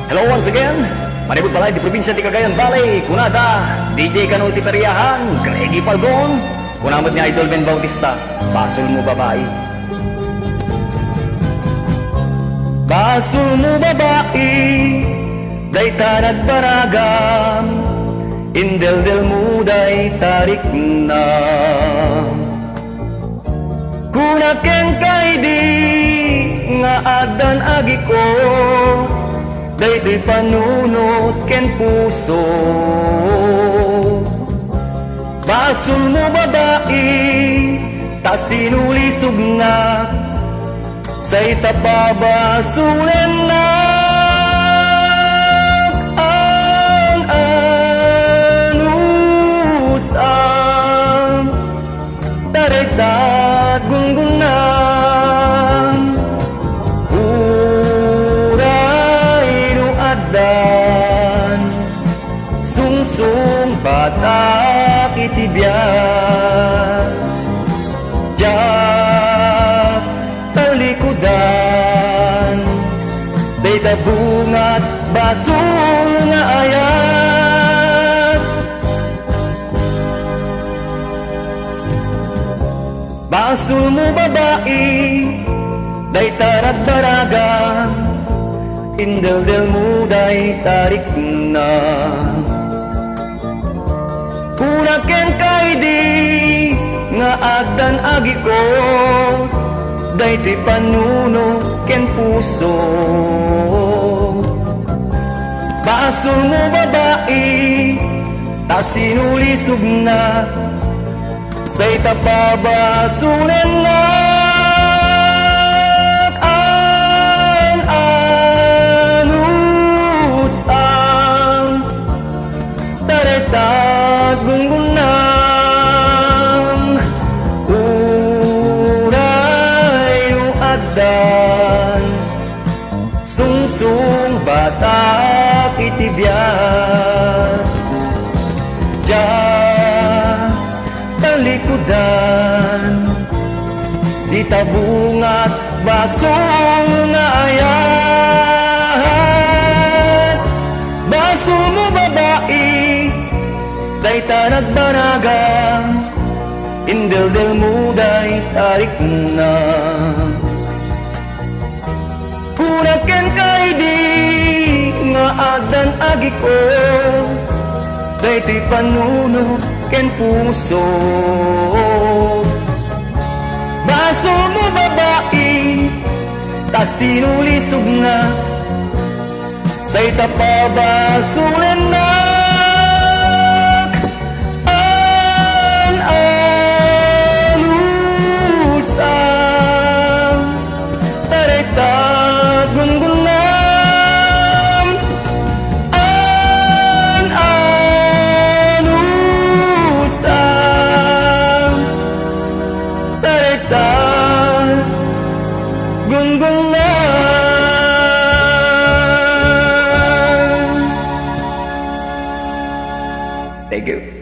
Hello once again. Manibot balay di probinsya di Cagayan Valley. Kunada, DJ Kanul ti Periyahan, Greggy Paldon. Kunamot ni Idol Ben Bautista, basol mo babae. Basol mo babae, day tanad baragam. Indel-del mo day tarik na. Kunaken kay di nga adan agi ko. Daytoy panunot ken puso. Basol mo babae, ta sinulisog na sa itapabasulen na ang anus ang tarektat gungunan sungsung batak itibyan jak talikudan day tabungat basol nga ayat basol mo babae day tarat baragan indel-del mo day tarik na kunaken kay di nga agdan agi ko daytoy panuno ken puso basol mo babae ta sinulisog na sa itapabasulen na ang anus ang taretat gungunang uray no adan sungsung batak itibyan diyan talikudan di tabungat basol nga ayat basol mo babae day tanag banagang indel-del mo day tarik na kunaken kay di nga agdan agi ko daytoy panuno ken puso basol mo babae ta sinulisog na sa itapabasulen na ang tarektat gungunam ang anus ang tarektat gungunam. Thank you.